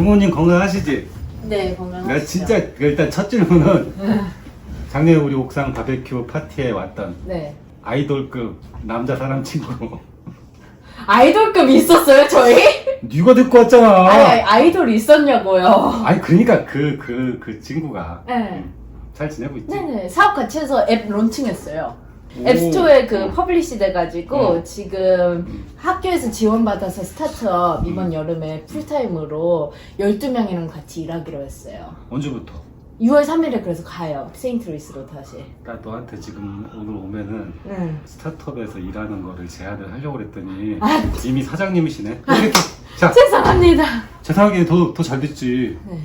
부모님 건강하시지? 네, 건강하시죠. 내가 진짜 일단 첫 질문은 작년에 우리 옥상 바베큐 파티에 왔던 네. 아이돌급 남자 사람 친구. 아이돌급 있었어요, 저희? 네가 듣고 왔잖아. 아니, 아이돌 있었냐고요. 아니 그러니까 그 친구가 네. 잘 지내고 있지? 네네. 사업 같이 해서 앱 론칭했어요. 오. 앱스토어에 그 퍼블리시 돼가지고 음. 지금 학교에서 지원받아서 스타트업 이번 여름에 풀타임으로 12명이랑 같이 일하기로 했어요. 언제부터? 6월 3일에 그래서 가요. 세인트루이스로 다시. 나 너한테 지금 오늘 오면은 응. 스타트업에서 일하는 거를 제안을 하려고 그랬더니 아. 이미 사장님이시네. 이렇게 자 죄송합니다. 재상하게 더 잘 됐지. 네.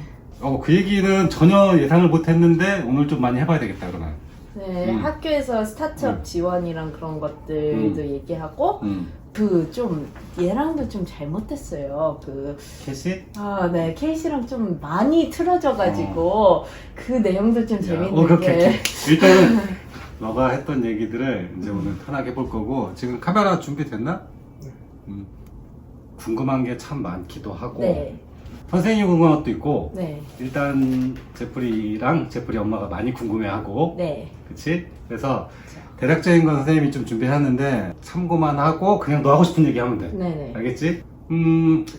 그 얘기는 전혀 예상을 못했는데 오늘 좀 많이 해봐야 되겠다 그러면. 네, 학교에서 스타트업 지원이랑 그런 것들도 얘기하고 그 좀 얘랑도 좀 잘못됐어요. 그 캐시? 네, 케이시랑 좀 많이 틀어져가지고 그 내용도 좀 재밌는 그렇게 게 일단은 너가 했던 얘기들을 이제 오늘 편하게 볼 거고 지금 카메라 준비됐나? 궁금한 게 참 많기도 하고 네, 선생님이 궁금한 것도 있고 네, 일단 제프리랑 제프리 엄마가 많이 궁금해하고 네. 그치? 그래서 대략적인 건 선생님이 좀 준비했는데 참고만 하고 그냥 너 하고 싶은 얘기 하면 돼. 네네. 알겠지?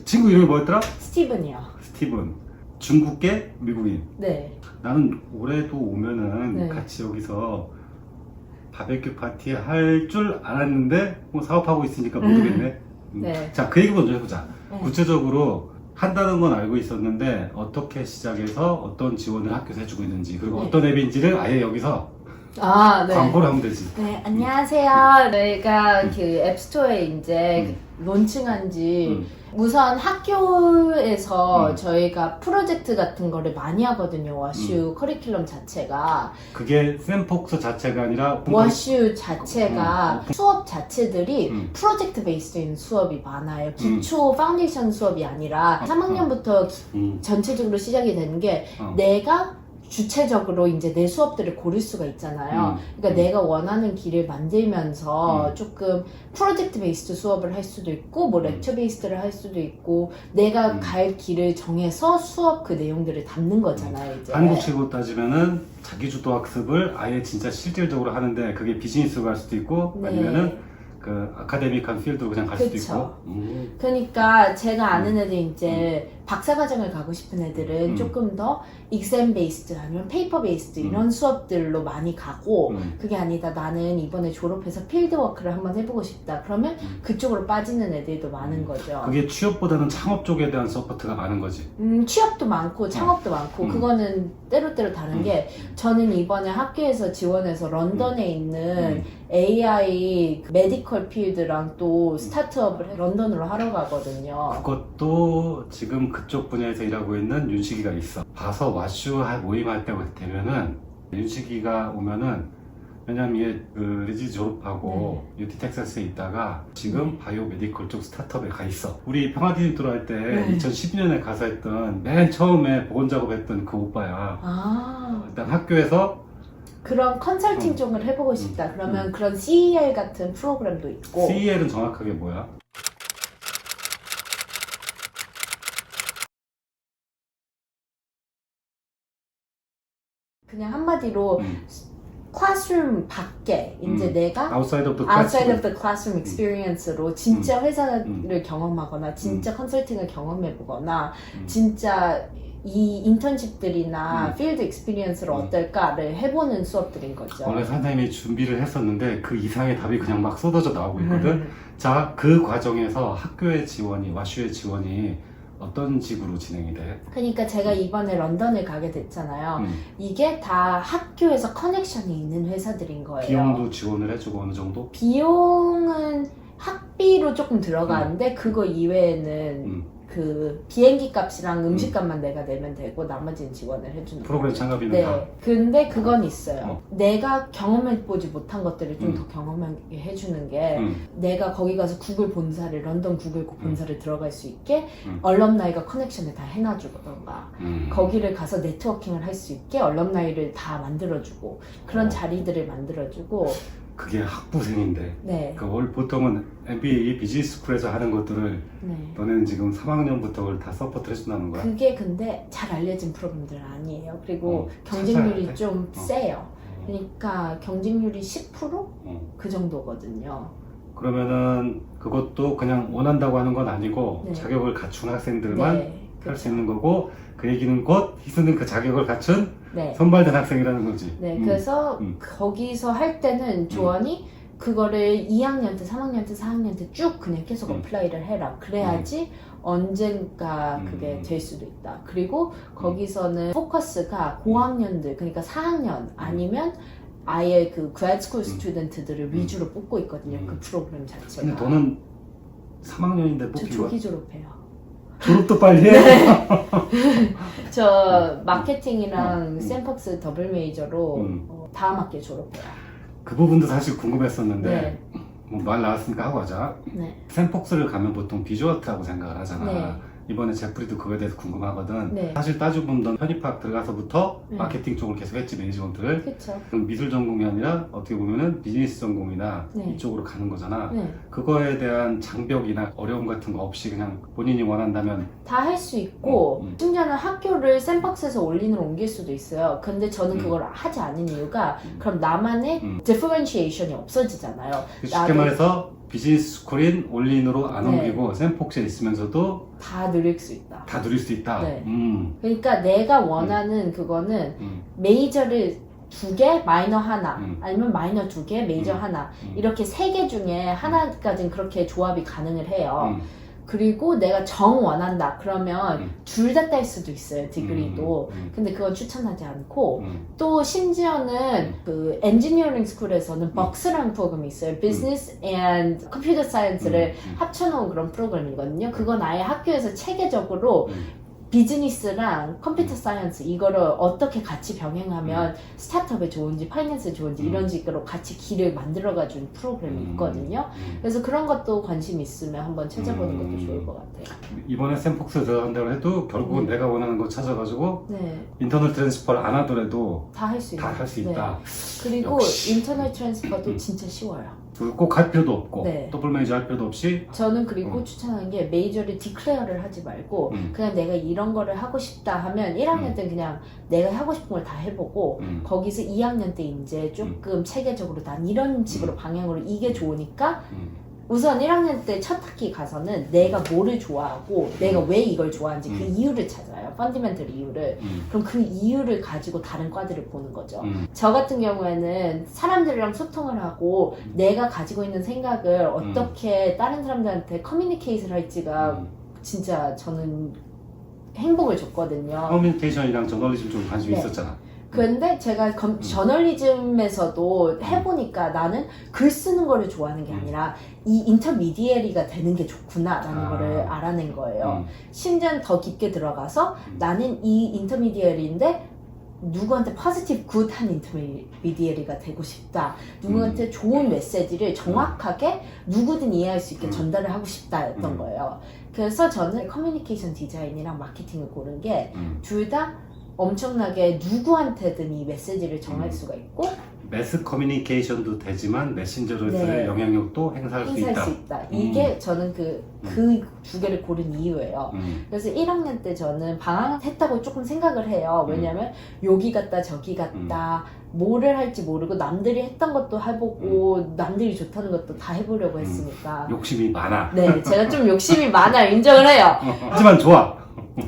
친구 이름이 뭐였더라? 스티븐이요. 스티븐. 중국계 미국인. 네. 나는 올해도 오면은 네. 같이 여기서 바베큐 파티 할 줄 알았는데 뭐 사업하고 있으니까 모르겠네. 네. 자, 그 얘기 먼저 해보자. 네. 구체적으로 한다는 건 알고 있었는데 어떻게 시작해서 어떤 지원을 학교에서 해주고 있는지 그리고 네. 어떤 앱인지를 아예 여기서 네. 광고를 하면 되지. 네, 안녕하세요. 저희가 그 앱스토어에 이제 론칭한 지 우선 학교에서 저희가 프로젝트 같은 거를 많이 하거든요. 워슈 커리큘럼 자체가. 그게 샌폭스 자체가 아니라 워슈 자체가 음. 수업 자체들이 프로젝트 베이스인 수업이 많아요. 기초 파운데이션 수업이 아니라 3학년부터 전체적으로 시작이 되는 게 내가 주체적으로 이제 내 수업들을 고를 수가 있잖아요. 그러니까 내가 원하는 길을 만들면서 조금 프로젝트 베이스드 수업을 할 수도 있고 뭐 렉처 베이스드를 할 수도 있고 내가 갈 길을 정해서 수업 그 내용들을 담는 거잖아요. 이제. 한국식으로 따지면은 자기주도 학습을 아예 진짜 실질적으로 하는데 그게 비즈니스로 갈 수도 있고 네. 아니면은 그 아카데믹한 필드로 그냥 갈 수도 그쵸. 있고. 그러니까 제가 아는 애들 이제 박사과정을 가고 싶은 애들은 조금 더 exam based 아니면 paper based 이런 수업들로 많이 가고 그게 아니다 나는 이번에 졸업해서 필드워크를 한번 해보고 싶다 그러면 그쪽으로 빠지는 애들도 많은 거죠. 그게 취업보다는 창업 쪽에 대한 서포트가 많은 거지. 취업도 많고 창업도 많고 그거는 때로때로 다른 게 저는 이번에 학교에서 지원해서 런던에 있는 AI 메디컬 필드랑 또 스타트업을 런던으로 하러 가거든요. 그것도 지금 그쪽 분야에서 일하고 있는 윤식이가 있어. 봐서 와슈 모임할 때 되면은 윤식이가 오면은 왜냐면 얘 그 리지 졸업하고 UT 텍사스에 있다가 지금 바이오 메디컬 쪽 스타트업에 가 있어. 우리 평화디님 들어갈 때 2012년에 가서 했던 맨 처음에 보건 작업했던 그 오빠야. 일단 학교에서 그런 컨설팅 쪽을 해보고 싶다. 그러면 그런 CEL 같은 프로그램도 있고. CEL은 정확하게 뭐야? 그냥 한마디로 클래스룸 밖에 이제 내가 outside of the outside classroom. of the classroom experience로 진짜 회사를 경험하거나 진짜 컨설팅을 경험해보거나 진짜 이 인턴십들이나 필드 익스피리언스를 어떨까를 해보는 수업들인 거죠. 원래 선생님이 준비를 했었는데 그 이상의 답이 그냥 막 쏟아져 나오고 있거든. 자, 그 과정에서 학교의 지원이, 와슈의 지원이 어떤 식으로 진행이 돼? 그러니까 제가 이번에 런던을 가게 됐잖아요. 이게 다 학교에서 커넥션이 있는 회사들인 거예요. 비용도 지원을 해주고 어느 정도? 비용은 학비로 조금 들어가는데 그거 이외에는 그 비행기 값이랑 음식 값만 내가 내면 되고 나머지는 지원을 해주는 프로그램 거죠. 참가비는 다? 네. 근데 그건 있어요. 내가 경험해보지 못한 것들을 좀 더 경험하게 해주는 게 내가 거기 가서 구글 본사를 런던 구글 본사를 들어갈 수 있게 얼럼나이가 커넥션을 다 해놔주던가 거기를 가서 네트워킹을 할 수 있게 얼럼나이를 다 만들어주고 그런 자리들을 만들어주고 그게 학부생인데 네. 보통은 MBA 비즈니스 스쿨에서 하는 것들을 네. 너네는 지금 3학년부터 그걸 다 서포트 해준다는 거야? 그게 근데 잘 알려진 프로그램들은 아니에요. 그리고 찾아야 경쟁률이 돼? 좀 세요. 그러니까 경쟁률이 10%? 그 정도거든요. 그러면은 그것도 그냥 원한다고 하는 건 아니고 네. 자격을 갖춘 학생들만 네. 할 수 있는 거고 그 얘기는 곧 희수는 그 자격을 갖춘 네. 선발된 학생이라는 거지. 네. 그래서 거기서 할 때는 조언이 그거를 2학년 때, 3학년 때, 4학년 때 쭉 그냥 계속 어플라이를 해라. 그래야지 언젠가 그게 될 수도 있다. 그리고 거기서는 포커스가 고학년들, 그러니까 4학년 아니면 아예 그 그라드스쿨 스튜던트들을 위주로 뽑고 있거든요. 그 프로그램 자체가. 근데 너는 3학년인데 저 뽑힌 거야? 조기 졸업해요. 졸업도 빨리 해? 네. 저 마케팅이랑 샌팍스 더블 메이저로 다음 학기에 졸업해요. 그 부분도 사실 궁금했었는데 네. 뭐 말 나왔으니까 하고 하자. 네. 샌폭스를 가면 보통 비주얼트라고 생각을 하잖아. 네. 이번에 제프리도 그거에 대해서 궁금하거든. 네. 사실 따지고 보면 넌 편입학 들어가서부터 네. 마케팅 쪽을 계속 했지, 매니지먼트를. 그쵸. 그럼 미술 전공이 아니라 어떻게 보면은 비즈니스 전공이나 네. 이쪽으로 가는 거잖아. 네. 그거에 대한 장벽이나 어려움 같은 거 없이 그냥 본인이 원한다면 다 할 수 있고 심지어는 학교를 샌박스에서 올린으로 옮길 수도 있어요. 근데 저는 그걸 하지 않은 이유가 그럼 나만의 디퍼런시에이션이 없어지잖아요. 쉽게 말해서 비즈니스 스쿨인 올린으로 안 네. 옮기고 샌폭스에 있으면서도 다 누릴 수 있다. 다 누릴 수 있다. 네. 그러니까 내가 원하는 그거는 메이저를 2개, 마이너 하나, 아니면 마이너 2개, 메이저 하나 이렇게 3개 중에 하나까지는 그렇게 조합이 가능을 해요. 그리고 내가 정 원한다 그러면 둘 다 딸 수도 있어요, 디그리도. 근데 그건 추천하지 않고 또 심지어는 그 엔지니어링 스쿨에서는 벅스라는 프로그램이 있어요. 비즈니스 앤 컴퓨터 사이언스를 합쳐놓은 그런 프로그램이거든요. 그건 아예 학교에서 체계적으로 비즈니스랑 컴퓨터 사이언스 이거를 어떻게 같이 병행하면 스타트업에 좋은지 파이낸스에 좋은지 이런 식으로 같이 길을 만들어가준 프로그램이 있거든요. 그래서 그런 것도 관심 있으면 한번 찾아보는 것도 좋을 것 같아요. 이번에 샌폭스 들어간다고 해도 결국은 내가 원하는 거 찾아가지고 네. 인터널 트랜스퍼를 안 하더라도 다 할 수 있다. 다 할 수 있다. 그리고 역시. 인터널 트랜스퍼도 진짜 쉬워요. 꼭 할 필요도 없고 네. 더블 메이저 할 필요도 없이 저는 그리고 추천하는 게 메이저를 디클레어를 하지 말고 그냥 내가 이런 거를 하고 싶다 하면 1학년 때는 그냥 내가 하고 싶은 걸 다 해보고 거기서 2학년 때 이제 조금 체계적으로 난 이런 식으로 방향으로 이게 좋으니까 우선 1학년 때 첫 학기 가서는 내가 뭐를 좋아하고 내가 왜 이걸 좋아하는지 그 이유를 찾아요. 펀디멘털 이유를. 그럼 그 이유를 가지고 다른 과들을 보는 거죠. 저 같은 경우에는 사람들이랑 소통을 하고 내가 가지고 있는 생각을 어떻게 다른 사람들한테 커뮤니케이트를 할지가 진짜 저는 행복을 줬거든요. 커뮤니케이션이랑 저널리즘 좀 관심이 네. 있었잖아. 근데 제가 저널리즘에서도 해보니까 나는 글 쓰는 거를 좋아하는 게 아니라 이 인터미디에리가 되는 게 좋구나라는 거를 알아낸 거예요. 심지어 더 깊게 들어가서 나는 이 인터미디에리인데 누구한테 포지티브 굿한 인터미디에리가 되고 싶다. 누구한테 좋은 메시지를 정확하게 누구든 이해할 수 있게 전달을 하고 싶다였던 거예요. 그래서 저는 커뮤니케이션 디자인이랑 마케팅을 고른 게 둘 다 엄청나게 누구한테든 이 메시지를 전할 수가 있고 매스 커뮤니케이션도 되지만 메신저로서의 네. 영향력도 행사할 수 있다. 이게 저는 그 두 개를 고른 이유예요. 그래서 1학년 때 저는 방황했다고 조금 생각을 해요. 왜냐면 여기 갔다 저기 갔다 뭐를 할지 모르고 남들이 했던 것도 해보고 남들이 좋다는 것도 다 해보려고 했으니까 욕심이 많아. 네, 제가 좀 욕심이 많아요. 인정을 해요. 하지만 좋아.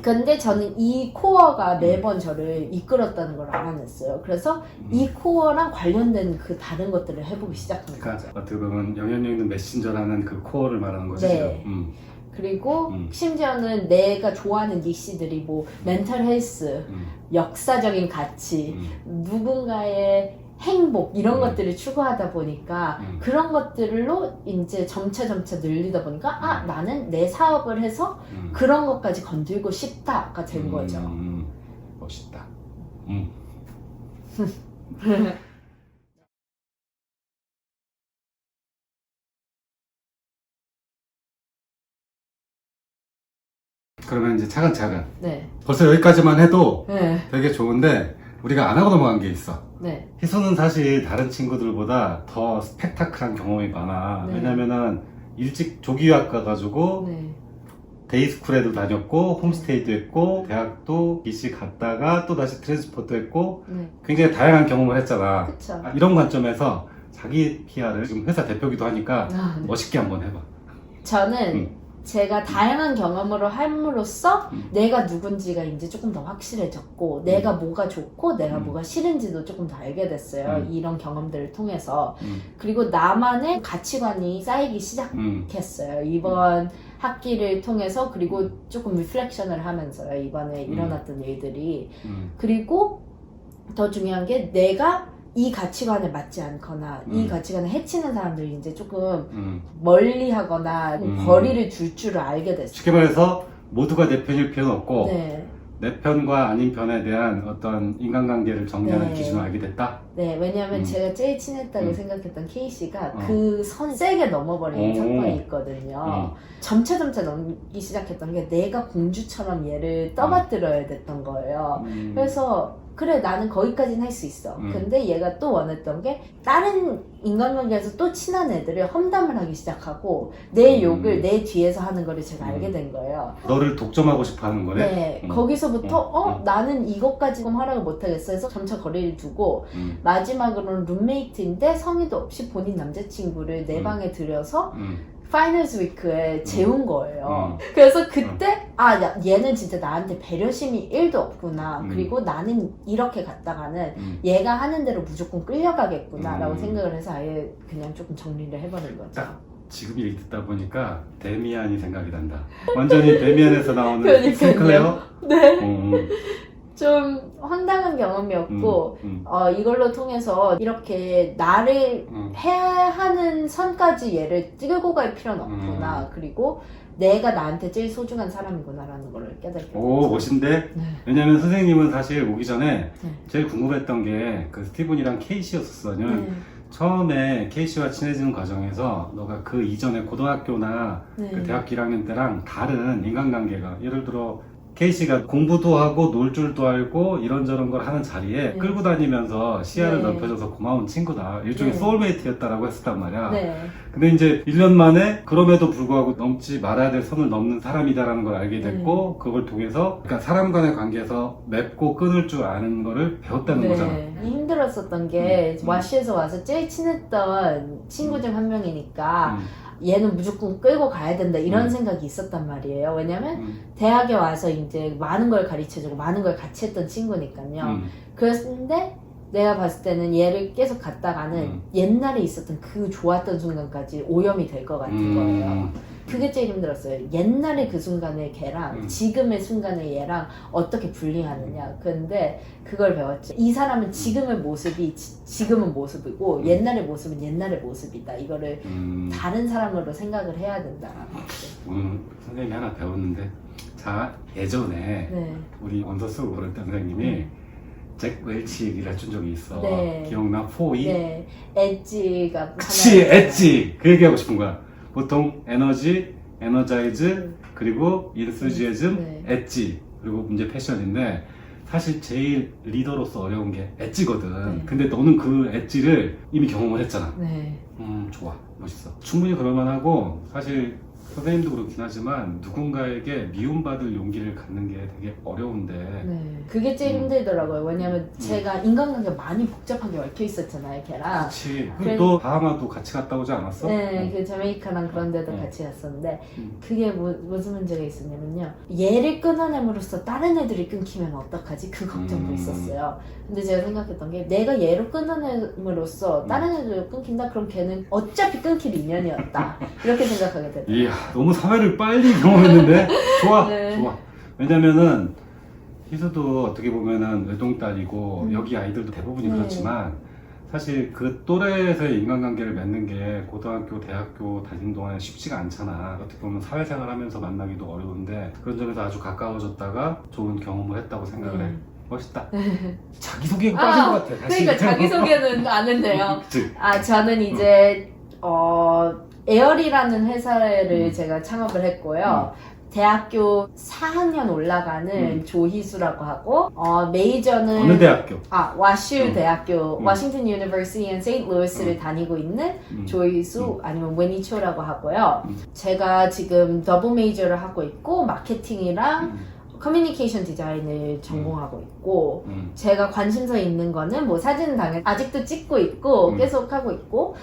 근데 저는 이 코어가 매번 저를 이끌었다는 걸 알아냈어요. 그래서 이 코어랑 관련된 그 다른 것들을 해보기 시작한 거죠. 그러니까 어떻게 보면 영향력 있는 메신저라는 그 코어를 말하는 거지. 네. 지금. 그리고 심지어는 내가 좋아하는 니시들이 뭐 멘탈 헬스, 역사적인 가치, 누군가의 행복 이런 것들을 추구하다 보니까 그런 것들로 이제 점차 늘리다 보니까 아 나는 내 사업을 해서 그런 것까지 건들고 싶다가 된 거죠. 멋있다. 그러면 이제 차근차근 네. 벌써 여기까지만 해도 네. 되게 좋은데 우리가 안 하고 넘어간 게 있어. 네. 희수는 사실 다른 친구들보다 더 스펙타클한 경험이 많아. 네. 왜냐면은 일찍 조기유학 가가지고 네. 데이스쿨에도 다녔고 홈스테이도 했고 대학도 BC 갔다가 또 다시 트랜스포트 했고 네. 굉장히 다양한 경험을 했잖아. 그쵸. 이런 관점에서 자기 PR을 지금 회사 대표기도 하니까 아, 네. 멋있게 한번 해봐. 저는 제가 다양한 경험으로 함으로써 음. 내가 누군지가 이제 조금 더 확실해졌고 내가 뭐가 좋고 내가 뭐가 싫은지도 조금 더 알게 됐어요. 이런 경험들을 통해서. 그리고 나만의 가치관이 쌓이기 시작했어요. 이번 학기를 통해서. 그리고 조금 리플렉션을 하면서요. 이번에 일어났던 일들이. 그리고 더 중요한 게 내가 이 가치관에 맞지 않거나 이 가치관을 해치는 사람들이 이제 조금 멀리 하거나 거리를 둘 줄을 알게 됐어요. 쉽게 말해서 모두가 내 편일 필요는 없고 네. 내 편과 아닌 편에 대한 어떤 인간관계를 정리하는 네. 기준을 알게 됐다? 네, 왜냐면 제가 제일 친했다고 생각했던 K씨가 어. 그 선 세게 넘어버린 오. 사건이 있거든요. 점차 넘기 시작했던 게 내가 공주처럼 얘를 떠받들어야 됐던 거예요. 그래서 그래 나는 거기까지는 할 수 있어. 근데 얘가 또 원했던 게 다른 인간관계에서 또 친한 애들을 험담을 하기 시작하고 내 욕을 내 뒤에서 하는 거를 제가 알게 된 거예요. 너를 독점하고 싶어 하는 거네? 네, 거기서부터 나는 이것까지 하라고 못하겠어 해서 점차 거리를 두고 마지막으로는 룸메이트인데 성의도 없이 본인 남자친구를 내 방에 들여서 파이널스 위크에 재운 거예요. 그래서 그때 얘는 진짜 나한테 배려심이 1도 없구나. 그리고 나는 이렇게 갔다가는 얘가 하는 대로 무조건 끌려가겠구나 라고 생각을 해서 아예 그냥 조금 정리를 해버린 거죠. 딱 지금 얘기 듣다 보니까 데미안이 생각이 난다. 완전히 데미안에서 나오는 그러니까요. 샌클레어? 네. 좀 황당한 경험이었고 이걸로 통해서 이렇게 나를 해하는 선까지 얘를 끌고 갈 필요는 없구나. 그리고 내가 나한테 제일 소중한 사람이구나 라는 걸 깨닫게 됐죠. 오 멋인데? 네. 왜냐면 선생님은 사실 오기 전에 네. 제일 궁금했던 게 그 스티븐이랑 케이시였었어. 네. 처음에 케이시와 친해지는 과정에서 너가 그 이전에 고등학교나 네. 그 대학교 1학년 때랑 다른 인간관계가 예를 들어 케이시가 공부도 하고 놀 줄도 알고 이런저런 걸 하는 자리에 네. 끌고 다니면서 시야를 네. 넓혀줘서 고마운 친구다. 일종의 네. 소울메이트였다라고 했었단 말이야. 네. 근데 이제 1년 만에 그럼에도 불구하고 넘지 말아야 될 선을 넘는 사람이다라는 걸 알게 됐고 그걸 통해서 그러니까 사람 간의 관계에서 맺고 끊을 줄 아는 거를 배웠다는 거잖아. 힘들었었던 게 와시에서 와서 제일 친했던 친구 중 한 명이니까 얘는 무조건 끌고 가야 된다 이런 생각이 있었단 말이에요. 왜냐면 대학에 와서 이제 많은 걸 가르쳐주고 많은 걸 같이 했던 친구니까요. 그랬는데 내가 봤을 때는 얘를 계속 갔다가는 옛날에 있었던 그 좋았던 순간까지 오염이 될 것 같은 거예요. 그게 제일 힘들었어요. 옛날에 그 순간의 걔랑 지금의 순간의 얘랑 어떻게 분리하느냐. 근데 그걸 배웠죠. 이 사람은 지금의 모습이 지금은 모습이고 옛날의 모습은 옛날의 모습이다. 이거를 다른 사람으로 생각을 해야 된다라는 거죠. 선생님이 하나 배웠는데 자 예전에 네. 우리 원서 쓰고 그럴 때 선생님이 잭 웰치 얘기를 해준 적이 있어. 네. 기억나? 4E? 네. 엣지가 그치 하나였어요. 엣지 그 얘기하고 싶은 거야. 보통 에너지, 에너자이즈, 그리고 인스지애즘, 네. 엣지, 그리고 이제 패션인데 사실 제일 리더로서 어려운 게 엣지거든. 네. 근데 너는 그 엣지를 이미 경험을 했잖아. 네. 좋아. 멋있어. 충분히 그럴만하고 사실 선생님도 그렇긴 하지만 누군가에게 미움받을 용기를 갖는 게 되게 어려운데 네. 그게 제일 힘들더라고요. 왜냐면 제가 인간관계가 많이 복잡하게 얽혀 있었잖아요, 걔랑. 그치. 그래- 너 바하마도 같이 갔다 오지 않았어? 네, 그 자메이카랑 그런 데도 어. 같이 갔었는데 음. 그게 무슨 문제가 있었냐면요. 얘를 끊어냄으로써 다른 애들이 끊기면 어떡하지? 그 걱정도 있었어요. 근데 제가 생각했던 게 내가 얘를 끊어냄으로써 다른 애들을 끊긴다? 그럼 걔는 어차피 끊길 인연이었다. 이렇게 생각하게 됐어요. 이야, 너무 사회를 빨리 경험했는데? 좋아, 네. 좋아. 왜냐면은, 희수도 어떻게 보면은 외동딸이고, 여기 아이들도 대부분이 네. 그렇지만, 사실 그 또래에서의 인간관계를 맺는 게 고등학교, 대학교 다니는 동안에 쉽지가 않잖아. 어떻게 보면 사회생활 하면서 만나기도 어려운데, 그런 점에서 아주 가까워졌다가 좋은 경험을 했다고 생각을 해. 멋있다. 자기소개가 빠진 것 같아. 다시. 그러니까 자기소개는 안 했네요. 그치? 저는 이제 에어리라는 회사를 제가 창업을 했고요. 대학교 4학년 올라가는 조희수라고 하고 메이저는 어느 대학교? 와슈 대학교 워싱턴 유니버시티 앤 세인트루이스를 다니고 있는 조희수 아니면 웨니초라고 하고요. 제가 지금 더블 메이저를 하고 있고 마케팅이랑 커뮤니케이션 디자인을 전공하고 있고 제가 관심사 있는 거는 뭐 사진은 당연히 아직도 찍고 있고 계속 하고 있고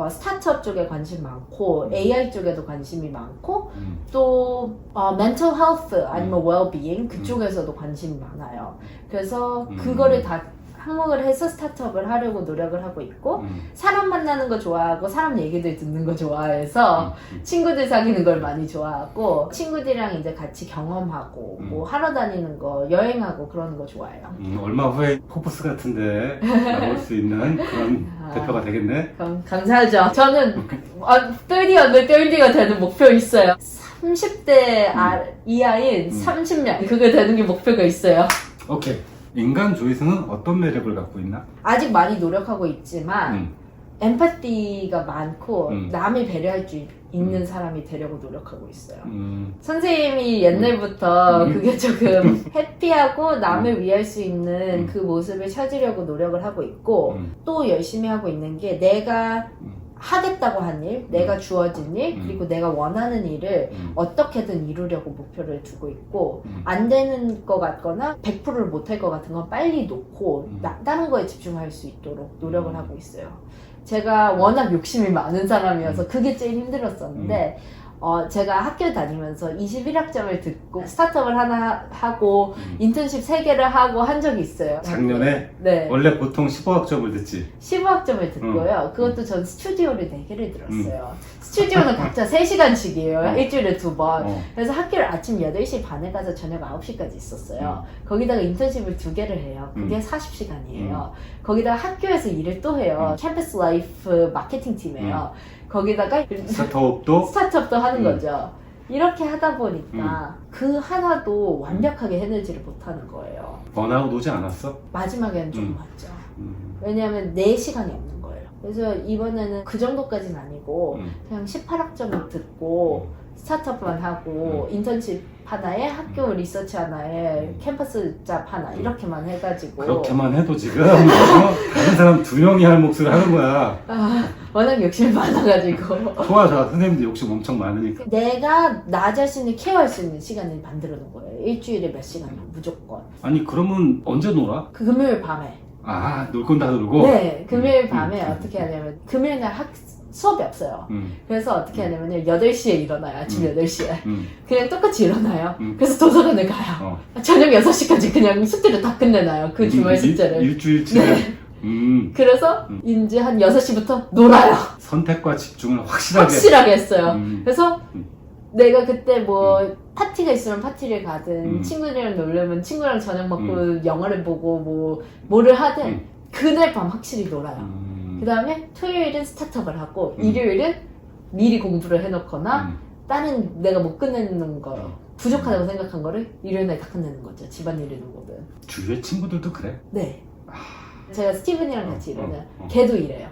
스타트업 쪽에 관심 많고 AI 쪽에도 관심이 많고 또 mental health 아니면 well-being 그쪽에서도 관심이 많아요. 그래서 그거를 다 항목을 해서 스타트업을 하려고 노력을 하고 있고 사람 만나는 거 좋아하고 사람 얘기들 듣는 거 좋아해서 친구들 사귀는 걸 많이 좋아하고 친구들이랑 이제 같이 경험하고 뭐 하러 다니는 거 여행하고 그러는 거 좋아해요. 얼마 후에 포브스 같은데 나올 수 있는 그런 대표가 되겠네. 그럼 감사하죠. 저는 30 under 30가 되는 목표 있어요. 30대 이하인 30명 그게 되는 게 목표가 있어요. 오케이. 인간 조이스는 어떤 매력을 갖고 있나? 아직 많이 노력하고 있지만 엠파티가 많고 남을 배려할 수 있는 사람이 되려고 노력하고 있어요. 선생님이 옛날부터 그게 조금 해피하고 남을 위할 수 있는 그 모습을 찾으려고 노력을 하고 있고 또 열심히 하고 있는 게 내가 하겠다고 한 일, 내가 주어진 일, 그리고 내가 원하는 일을 어떻게든 이루려고 목표를 두고 있고 안 되는 것 같거나 100%를 못할 것 같은 건 빨리 놓고 다른 거에 집중할 수 있도록 노력을 하고 있어요. 제가 워낙 욕심이 많은 사람이어서 그게 제일 힘들었었는데 제가 학교 다니면서 21학점을 듣고 스타트업을 하나 하고 인턴십 3개를 하고 한 적이 있어요. 작년에? 네. 원래 보통 15학점을 듣지? 15학점을 듣고요. 그것도 전 스튜디오를 4개를 들었어요. 스튜디오는 각자 3시간씩이에요. 일주일에 2번. 그래서 학교를 아침 8시 반에 가서 저녁 9시까지 있었어요. 거기다가 인턴십을 2개를 해요. 그게 40시간이에요. 거기다가 학교에서 일을 또 해요. 캠퍼스 라이프 마케팅 팀이에요. 거기다가 스타트업도 하는 거죠. 이렇게 하다 보니까 그 하나도 완벽하게 해내지를 못하는 거예요. 번아웃 오지 않았어? 마지막에는 좀 왔죠. 왜냐하면 내 시간이 없는 거예요. 그래서 이번에는 그 정도까지는 아니고 그냥 18학점을 듣고 스타트업만 하고 인턴십 하나에 학교 리서치 하나에 캠퍼스 잡 하나 이렇게만 해가지고 그렇게만 해도 지금 다른 사람 2명이 할 몫을 하는 거야. 워낙 욕심이 많아가지고 좋아 선생님도 욕심 엄청 많으니까 내가 나 자신을 케어할 수 있는 시간을 만들어 놓은 거예요. 일주일에 몇 시간은 무조건. 아니 그러면 언제 놀아? 그 금요일 밤에. 놀 건 다 놀고? 네, 금요일 밤에 어떻게 하냐면 금요일 날 수업이 없어요. 그래서 어떻게 하냐면 8시에 일어나요. 아침 8시에. 그냥 똑같이 일어나요. 그래서 도서관을 가요. 저녁 6시까지 그냥 숙제를 다 끝내놔요. 그 주말 숙제를. 일주일치를. 네. 그래서 이제 한 6시부터 놀아요. 선택과 집중을 확실하게 했어요. 그래서 내가 그때 뭐 파티가 있으면 파티를 가든 친구들이랑 놀려면 친구랑 저녁 먹고 영화를 보고 뭐를 하든 그날 밤 확실히 놀아요. 그 다음에 토요일은 스타트업을 하고 일요일은 미리 공부를 해놓거나 다른 내가 못 끝내는 거 부족하다고 생각한 거를 일요일날 다 끝내는 거죠. 집안일이든 뭐든. 주위의 친구들도 그래? 네. 제가 스티븐이랑 같이 일하면 걔도 이래요.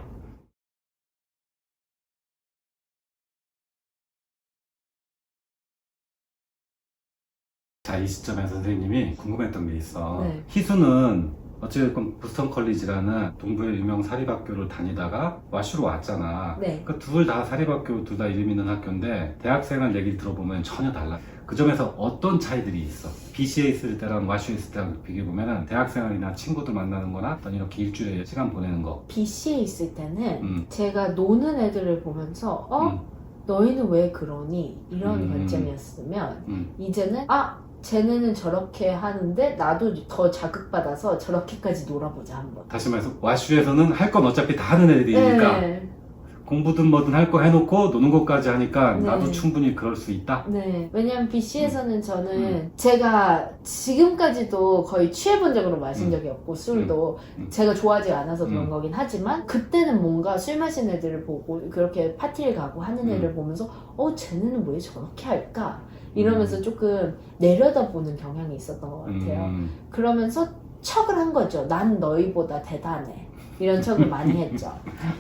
자, 이 시점에 선생님이 궁금했던 게 있어. 네. 희수는 어쨌든 보스턴 컬리지라는 동부의 유명 사립학교를 다니다가 와슈로 왔잖아. 네. 그 둘 다 사립학교, 둘 다 이름 있는 학교인데 대학생활 얘기를 들어보면 전혀 달라. 그 점에서 어떤 차이들이 있어? BC에 있을 때랑 와슈에 있을 때랑 비교해보면 대학생활이나 친구들 만나는 거나 어떤 이렇게 일주일에 시간 보내는 거. BC에 있을 때는 제가 노는 애들을 보면서 너희는 왜 그러니? 이런 관점이었으면 이제는 쟤네는 저렇게 하는데 나도 더 자극받아서 저렇게까지 놀아보자 한번. 다시 말해서 와슈에서는 할 건 어차피 다 하는 애들이니까 네. 공부든 뭐든 할 거 해놓고 노는 것까지 하니까 네. 나도 충분히 그럴 수 있다? 네. 왜냐면 BC에서는 저는 제가 지금까지도 거의 취해본 적으로 마신 적이 없고 술도 제가 좋아하지 않아서 그런 거긴 하지만 그때는 뭔가 술 마신 애들을 보고 그렇게 파티를 가고 하는 애를 보면서 쟤네는 왜 저렇게 할까? 이러면서 조금 내려다보는 경향이 있었던 것 같아요. 그러면서 척을 한 거죠. 난 너희보다 대단해. 이런 척을 많이 했죠.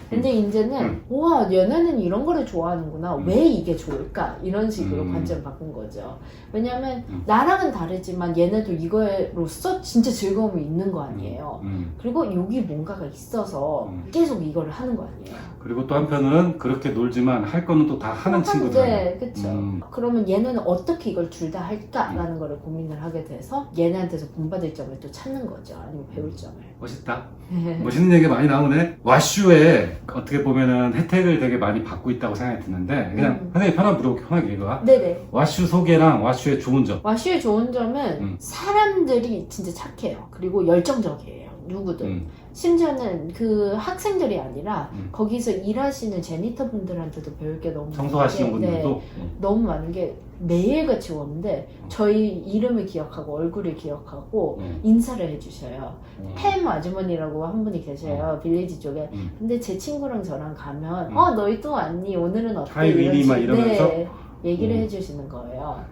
근데 이제는 와 얘네는 이런 거를 좋아하는구나. 왜 이게 좋을까? 이런 식으로 관점을 바꾼 거죠. 왜냐면 나랑은 다르지만 얘네도 이거로서 진짜 즐거움이 있는 거 아니에요. 그리고 여기 뭔가가 있어서 계속 이거를 하는 거 아니에요. 그리고 또 한편은 그렇게 놀지만 할 거는 또 다 하는 친구들. 네, 그렇죠. 그러면 얘네는 어떻게 이걸 둘 다 할까라는 거를 고민을 하게 돼서 얘네한테서 본받을 점을 또 찾는 거죠. 아니면 배울 점을. 멋있다. 멋있는 얘기가 많이 나오네. 와슈에 어떻게 보면은 혜택을 되게 많이 받고 있다고 생각이 드는데 그냥 선생님 편하게 물어볼게. 편하게 얘기가. 네네. 와슈 소개랑 와슈의 좋은 점. 와슈의 좋은 점은 사람들이 진짜 착해요. 그리고 열정적이에요. 누구든. 심지어는 그 학생들이 아니라 거기서 일하시는 제니터 분들한테도 배울 게 너무 청소하시는 많은 게, 분들도 너무 많은 게 매일같이 오는데 저희 이름을 기억하고 얼굴을 기억하고 인사를 해주셔요. 팸 아주머니라고 한 분이 계셔요. 빌리지 쪽에. 근데 제 친구랑 저랑 가면 너희 또 왔니? 오늘은 어때? 하이 위니 막 이러면서 네, 얘기를 해주시는 거예요.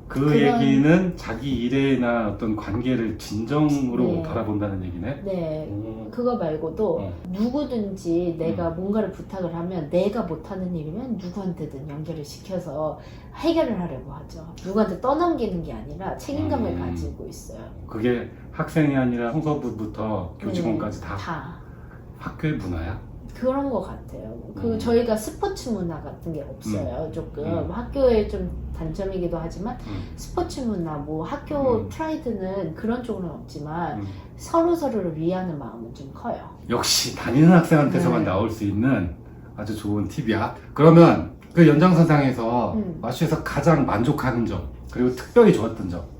그 얘기는 자기 일에나 어떤 관계를 진정으로 네. 바라본다는 얘기네. 네, 그거 말고도 누구든지 내가 뭔가를 부탁을 하면 내가 못하는 일이면 누구한테든 연결을 시켜서 해결을 하려고 하죠. 누구한테 떠넘기는 게 아니라 책임감을 가지고 있어요. 그게 학생이 아니라 성서부부터 교직원까지 네, 다 학교의 문화야? 그런 것 같아요. 저희가 스포츠 문화 같은 게 없어요. 조금 학교의 좀 단점이기도 하지만 스포츠 문화, 뭐 학교 프라이드는 그런 쪽으로는 없지만 서로를 위하는 마음은 좀 커요. 역시 다니는 학생한테서만 나올 수 있는 아주 좋은 팁이야. 그러면 그 연장선상에서 와슈에서 가장 만족하는 점 그리고 특별히 좋았던 점.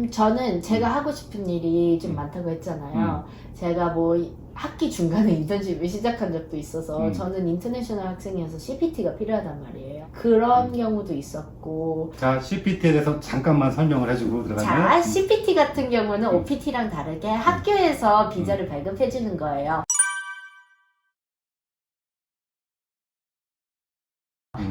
저는 제가 하고 싶은 일이 좀 많다고 했잖아요. 제가 뭐 학기 중간에 인턴십을 시작한 적도 있어서 저는 인터내셔널 학생이어서 CPT가 필요하단 말이에요. 그런 경우도 있었고. 자, CPT에 대해서 잠깐만 설명을 해주고 들어가면. 자, CPT 같은 경우는 OPT랑 다르게 학교에서 비자를 발급해 주는 거예요.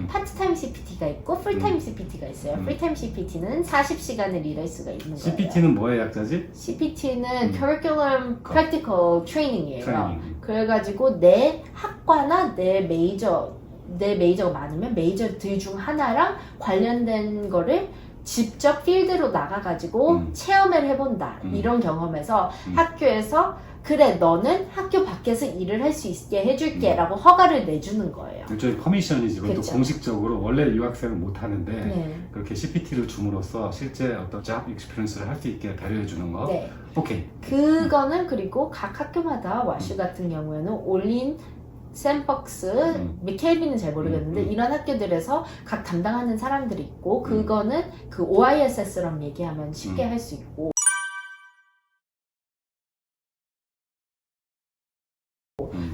파트타임 CPT가 있고 풀타임 CPT가 있어요. 풀타임 CPT는 40시간을 일할 수가 있는 거예요. CPT는 뭐의 약자지? CPT는 Curriculum Practical Training이에요. 트레이닝. 그래가지고 내 학과나 내 메이저가 많으면 메이저들 중 하나랑 관련된 거를 직접 필드로 나가가지고 체험을 해본다. 이런 경험에서 학교에서 그래 너는 학교 밖에서 일을 할 수 있게 해줄게 라고 허가를 내주는 거예요. 일종의 커미션이지. 그것도 그쵸. 공식적으로 원래 유학생은 못하는데 네. 그렇게 CPT를 줌으로써 실제 어떤 잡 익스피리언스를 할 수 있게 배려해 주는 거. 네. 오케이. 그거는 그리고 각 학교마다 와슈 같은 경우에는 올린 샌박스, 켈빈은 잘 모르겠는데 이런 학교들에서 각 담당하는 사람들이 있고 그거는 그 OISS랑 얘기하면 쉽게 할 수 있고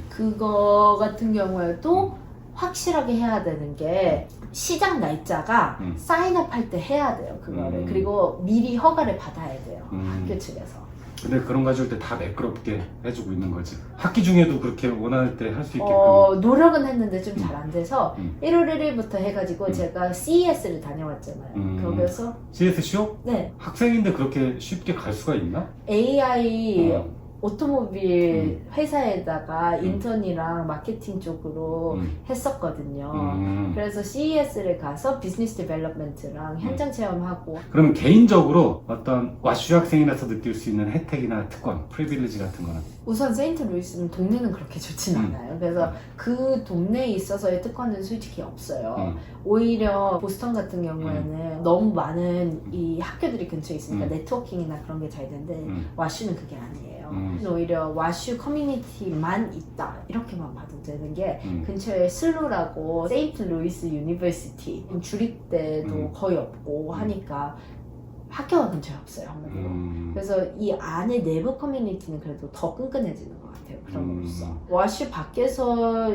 그거 같은 경우에도 확실하게 해야 되는 게 시작 날짜가 사인업 할 때 해야 돼요 그거를. 그리고 미리 허가를 받아야 돼요 학교 측에서. 근데 그런 거 가지고 때 다 매끄럽게 해주고 있는 거지. 학기 중에도 그렇게 원할 때 할 수 있게끔. 노력은 했는데 좀 잘 안 돼서 1월 1일부터 해가지고 제가 CES를 다녀왔잖아요. 거기서 CS쇼? 네, 학생인데 그렇게 쉽게 갈 수가 있나? AI 오토모빌 회사에다가 인턴이랑 마케팅 쪽으로 했었거든요. 그래서 CES를 가서 비즈니스 디벨롭먼트랑 현장 체험하고. 그러면 개인적으로 어떤 와슈 학생이라서 느낄 수 있는 혜택이나 특권, 프리빌리지 같은 거는? 우선 세인트루이스는 동네는 그렇게 좋진 않아요. 그래서 그 동네에 있어서의 특권은 솔직히 없어요. 오히려 보스턴 같은 경우에는 너무 많은 이 학교들이 근처에 있으니까 네트워킹이나 그런 게 잘 되는데 와슈는 그게 아니에요. 오히려 와슈 커뮤니티만 있다 이렇게만 봐도 되는 게 근처에 슬로라고 세인트 루이스 유니버시티 주립대도 거의 없고 하니까 학교가 근처에 없어요 한마디로. 그래서 이 안에 내부 커뮤니티는 그래도 더 끈끈해지는 것 같아요 그런 거로서. 와슈 밖에서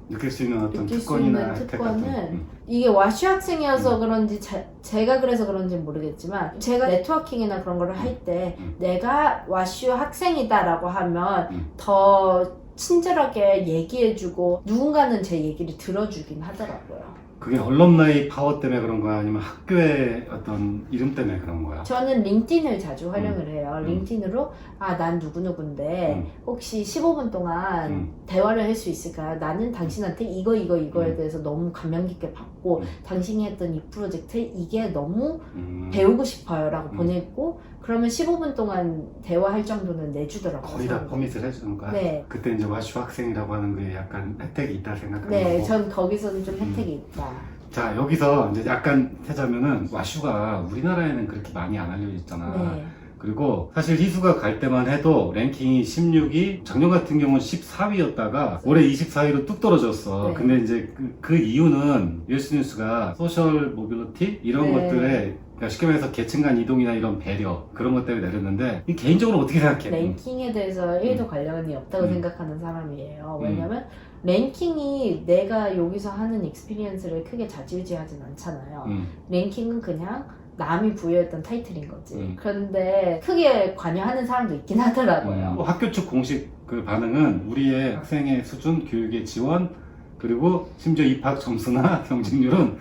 느낄 수 있는 어떤 느낄 수 특권이나 있는 혜택 특권은 같은. 이게 와슈 학생이어서 그런지 제가 그래서 그런지는 모르겠지만 제가 네트워킹이나 그런 거를 할 때 내가 와슈 학생이다라고 하면 더 친절하게 얘기해주고 누군가는 제 얘기를 들어주긴 하더라고요. 그게 얼럼나이 파워 때문에 그런 거야? 아니면 학교의 어떤 이름 때문에 그런 거야? 저는 링틴을 자주 활용을 해요. 음. 링틴으로 난 누구누구인데 혹시 15분 동안 대화를 할 수 있을까요? 나는 당신한테 이거에 대해서 너무 감명 깊게 받고 당신이 했던 이 프로젝트 이게 너무 배우고 싶어요 라고 보냈고 그러면 15분 동안 대화할 정도는 내주더라고요. 거의 다 퍼밋을 해주는 거야? 네. 그때 이제 와슈 학생이라고 하는 게 약간 혜택이 있다 생각하는 네, 거고. 전 거기서는 좀 혜택이 있다. 자, 여기서 이제 약간 하자면은 와슈가 우리나라에는 그렇게 많이 안 알려져 있잖아. 네. 그리고 사실 희수가 갈 때만 해도 랭킹이 16위, 작년 같은 경우는 14위였다가 올해 24위로 뚝 떨어졌어. 네. 근데 이제 그 이유는 US 뉴스가 소셜 모빌리티 이런 네. 것들에 그러니까 쉽게 말해서 계층 간 이동이나 이런 배려 그런 것 때문에 내렸는데 이 개인적으로 어떻게 생각해? 랭킹에 대해서 1도 관련이 없다고 생각하는 사람이에요. 음. 왜냐면 랭킹이 내가 여기서 하는 익스피리언스를 크게 좌지우지하진 않잖아요. 랭킹은 그냥 남이 부여했던 타이틀인 거지. 그런데 크게 관여하는 사람도 있긴 하더라고요. 학교 측 공식 그 반응은 우리의 학생의 수준, 교육의 지원, 그리고 심지어 입학 점수나 경쟁률은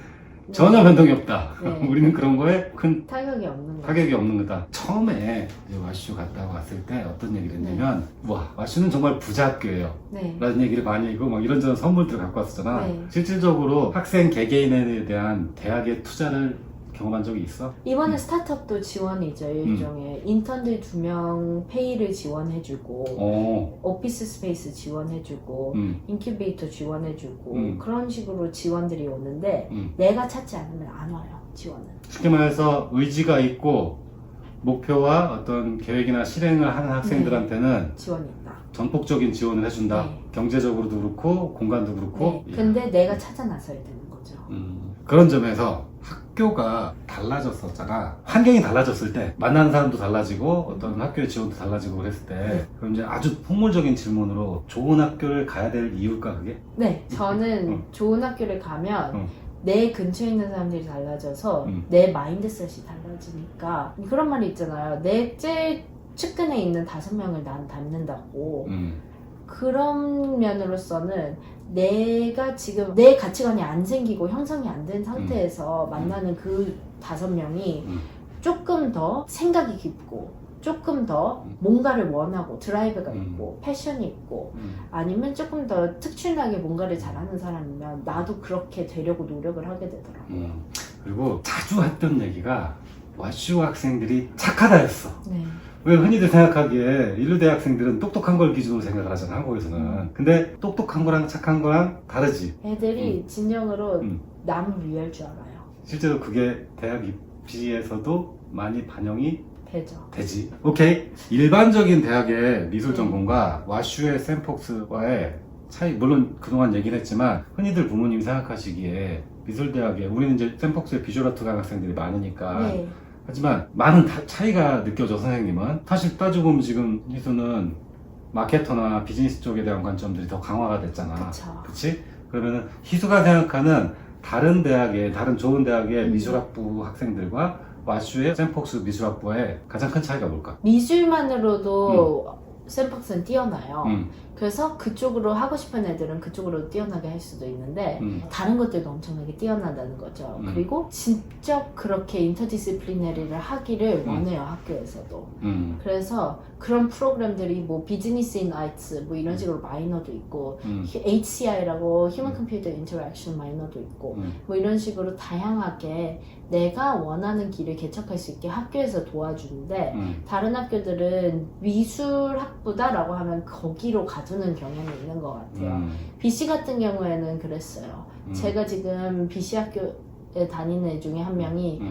전혀 변동이 없다. 네. 우리는 그런 거에 큰 타격이 없는 거죠. 타격이 없는 거다. 처음에 이제 와슈 갔다 왔을 때 어떤 얘기를 했냐면 와, 와슈는 정말 부자 학교예요. 네. 라는 얘기를 많이 하고 막 이런저런 선물들을 갖고 왔었잖아. 네. 실질적으로 학생 개개인에 대한 대학의 투자를 경험한 적이 있어? 이번에 스타트업도 지원이죠. 일종의 인턴들 2명 페이를 지원해주고 오피스 스페이스 지원해주고 인큐베이터 지원해주고 그런 식으로 지원들이 오는데 내가 찾지 않으면 안 와요. 지원은. 쉽게 말해서 의지가 있고 목표와 어떤 계획이나 실행을 하는 학생들한테는 지원이 있다. 전폭적인 지원을 해준다. 네. 경제적으로도 그렇고 공간도 그렇고. 네. 근데 내가 찾아 나서야 되는 거죠. 그런 점에서 학교가 달라졌었잖아. 환경이 달라졌을 때 만나는 사람도 달라지고 어떤 학교의 지원도 달라지고 그랬을 때 그럼 이제 아주 폭몰적인 질문으로 좋은 학교를 가야 될 이유일까 그게? 네, 저는 좋은 학교를 가면 내 근처에 있는 사람들이 달라져서 내 마인드셋이 달라지니까 그런 말이 있잖아요. 내 제일 측근에 있는 5명을 난 닮는다고. 그런 면으로서는 내가 지금 내 가치관이 안 생기고 형성이 안 된 상태에서 만나는 그 5명이 조금 더 생각이 깊고 조금 더 뭔가를 원하고 드라이브가 있고 패션이 있고 아니면 조금 더 특출나게 뭔가를 잘하는 사람이면 나도 그렇게 되려고 노력을 하게 되더라고요. 그리고 자주 했던 얘기가 와슈 학생들이 착하다였어. 네. 왜 흔히들 생각하기에 인류 대학생들은 똑똑한 걸 기준으로 생각을 하잖아, 한국에서는. 근데 똑똑한 거랑 착한 거랑 다르지. 애들이 진정으로 남을 위할 줄 알아요. 실제로 그게 대학 입시에서도 많이 반영이 되지. 오케이. 일반적인 대학의 미술 전공과 와슈의 샌폭스와의 차이, 물론 그동안 얘기를 했지만 흔히들 부모님이 생각하시기에 미술대학에 우리는 이제 샌폭스에 비주얼 아트 학생들이 많으니까 네. 하지만 많은 차이가 느껴져. 선생님은 사실 따지고 보면 지금 희수는 마케터나 비즈니스 쪽에 대한 관점들이 더 강화가 됐잖아. 그쵸. 그치? 그러면은 희수가 생각하는 다른 대학의 다른 좋은 대학의 미술학부 학생들과 와슈의 샌폭스 미술학부의 가장 큰 차이가 뭘까? 미술만으로도 샌폭스는 뛰어나요. 그래서 그쪽으로 하고 싶은 애들은 그쪽으로 뛰어나게 할 수도 있는데 다른 것들도 엄청나게 뛰어난다는 거죠. 그리고 직접 그렇게 인터디시플리너리를 하기를 원해요. 학교에서도. 그래서 그런 프로그램들이 뭐 비즈니스 인 아트스 뭐 이런 식으로 마이너도 있고 HCI라고 휴먼 컴퓨터 인터랙션 마이너도 있고 뭐 이런 식으로 다양하게 내가 원하는 길을 개척할 수 있게 학교에서 도와주는데 다른 학교들은 미술학부다라고 하면 거기로 가두는 경향이 있는 것 같아요. BC 같은 경우에는 그랬어요. 제가 지금 BC 학교에 다니는 애 중에 한 명이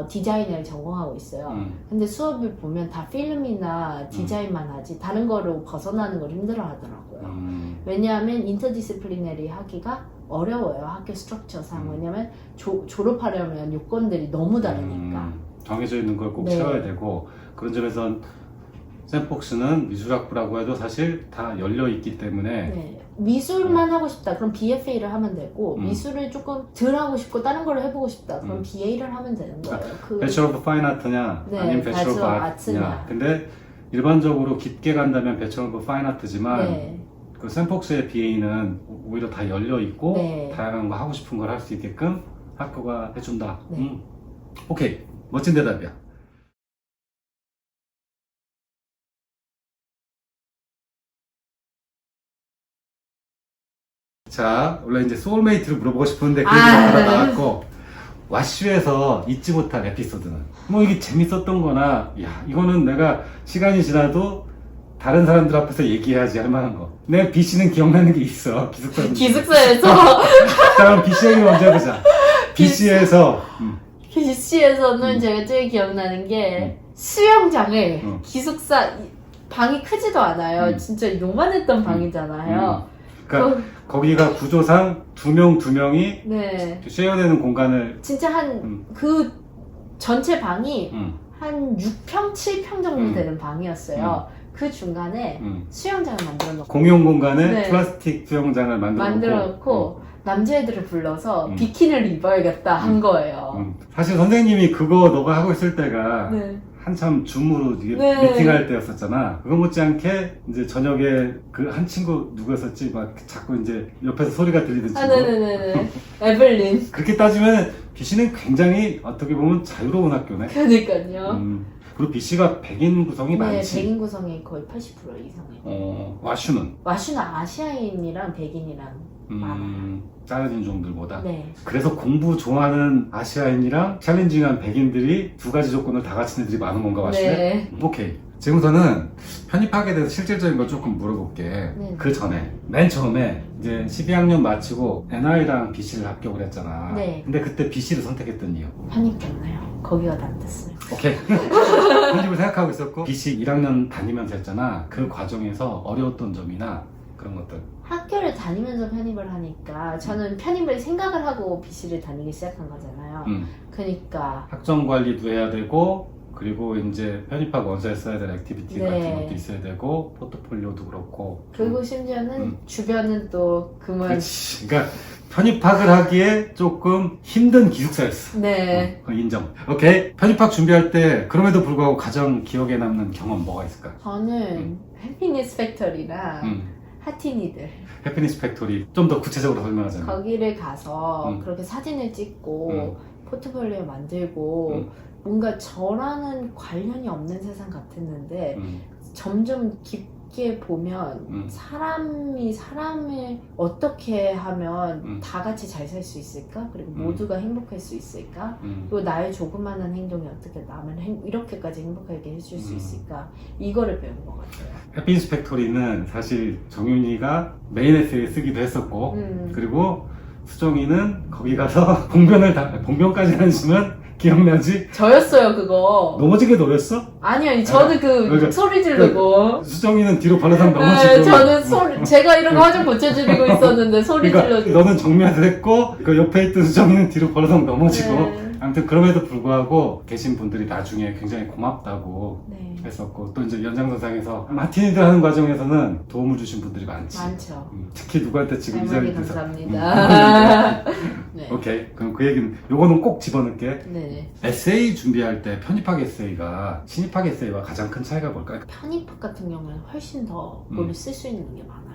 디자인을 전공하고 있어요. 근데 수업을 보면 다 필름이나 디자인만 하지 다른 거로 벗어나는 걸 힘들어 하더라고요. 왜냐하면 인터디시플리너리 하기가 어려워요. 학교 스트럭처상. 왜냐면 졸업하려면 요건들이 너무 다르니까. 정해져 있는 걸 꼭 네. 채워야 되고 그런 점에서 샌폭스는 미술학부라고 해도 사실 다 열려 있기 때문에 네. 미술만 하고 싶다. 그럼 BFA를 하면 되고 미술을 조금 덜 하고 싶고 다른 걸 해보고 싶다. 그럼 BA를 하면 되는 거예요. 배철 오브 파인 아트냐 네, 아니면 배철 오브 배철 아트냐. 아트냐. 근데 일반적으로 깊게 간다면 배철 오브 파인 아트지만 네. 그 샌폭스의 BA는 오히려 다 열려 있고 네. 다양한 거 하고 싶은 걸 할 수 있게끔 학교가 해준다. 네. 오케이, 멋진 대답이야. 자, 원래 이제 소울메이트를 물어보고 싶은데 그 얘기 다 나왔고, 와슈에서 잊지 못할 에피소드는 뭐 이게 재밌었던 거나, 야 이거는 내가 시간이 지나도 다른 사람들 앞에서 얘기해야지 할 만한 거. 내 BC는 기억나는 게 있어. 기숙사에서 자, 그럼 BC 얘기 먼저 해보자. BC에서 BC에서는 제가 제일 기억나는 게 수영장을 기숙사 방이 크지도 않아요. 진짜 요만했던 방이잖아요. 그러니까 거기가 구조상 두 명이 네. 쉐어되는 공간을 진짜 한 그 전체 방이 한 6평, 7평 정도 되는 방이었어요. 그 중간에 수영장을 만들어 놓고 공용 공간에 네. 플라스틱 수영장을 만들어 놓고 남자애들을 불러서 비키니를 입어야겠다 한 거예요. 사실 선생님이 그거 너가 하고 있을 때가 네. 한참 줌으로 이게 네. 미팅할 때였었잖아. 그거 못지않게 이제 저녁에 그 한 친구 누구였었지? 막 자꾸 이제 옆에서 소리가 들리던 친구. 네네네네. 에블린. 그렇게 따지면 BC는 굉장히 어떻게 보면 자유로운 학교네. 그러니까요. 그리고 BC가 백인 구성이 네, 많지. 백인 구성이 거의 80% 이상이에요. 와슈는? 와슈는 아시아인이랑 백인이랑 많아요. 다른 인종들보다. 네. 그래서 공부 좋아하는 아시아인이랑 챌린징한 백인들이 두 가지 조건을 다 갖춘 애들이 많은 건가 와슈에? 네. 오케이. 지금부터는 편입학에 대해서 실질적인 걸 조금 물어볼게. 네. 그 전에 맨 처음에 이제 12학년 마치고 NI랑 BC를 합격을 했잖아. 네. 근데 그때 BC를 선택했던 이유. 편입 때문에요. 거기가 낫겠어요. 오케이. 편입을 생각하고 있었고 BC 1학년 다니면서 했잖아. 그 과정에서 어려웠던 점이나 그런 것들. 학교를 다니면서 편입을 하니까 저는 편입을 생각을 하고 BC를 다니기 시작한 거잖아요. 그러니까 학점 관리도 해야 되고 그리고 이제 편입학 원서에 써야 될 액티비티 네. 같은 것도 있어야 되고 포트폴리오도 그렇고. 그리고 심지어는 주변은 또 그만 그렇지. 그러니까 편입학을 하기에 조금 힘든 기숙사였어. 네. 그건 인정. 오케이. 편입학 준비할 때 그럼에도 불구하고 가장 기억에 남는 경험 뭐가 있을까? 저는 해피니스 팩토리랑 하티니들 해피니스 팩토리 좀 더 구체적으로 설명하자면. 거기를 가서 그렇게 사진을 찍고 포트폴리오 만들고 뭔가 저랑은 관련이 없는 세상 같았는데 점점 깊게 보면 사람이 사람을 어떻게 하면 다 같이 잘 살 수 있을까? 그리고 모두가 행복할 수 있을까? 그리고 나의 조그마한 행동이 어떻게 남을 이렇게까지 행복하게 해줄 수 있을까? 이거를 배운 것 같아요. 해피니스 팩토리는 사실 정윤이가 메인 에세이 쓰기도 했었고 그리고 수정이는 거기 가서 봉변까지 하시면 기억나지? 저였어요 그거. 넘어지게 노렸어? 아니 저는 그러니까, 소리 지르고 수정이는 뒤로 발라서 넘어지고 네, 저는 제가 이런 거 화장 고쳐드리고 있었는데 소리 그러니까 질러주고 너는 정면을 했고 그 옆에 있던 수정이는 뒤로 벌어서 넘어지고 네. 아무튼 그럼에도 불구하고 계신 분들이 나중에 굉장히 고맙다고 네. 했었고 또 이제 연장선상에서 마티니들 하는 과정에서는 도움을 주신 분들이 많죠. 특히 누구한테 지금 이 자리에 대해서 감사합니다. 네. 오케이. 그럼 그 얘기는 요거는 꼭 집어넣을게. 네. 에세이 준비할 때 편입학 에세이가 신입학 에세이와 가장 큰 차이가 뭘까요? 편입학 같은 경우에는 훨씬 더 글을 쓸 수 있는 게 많아요.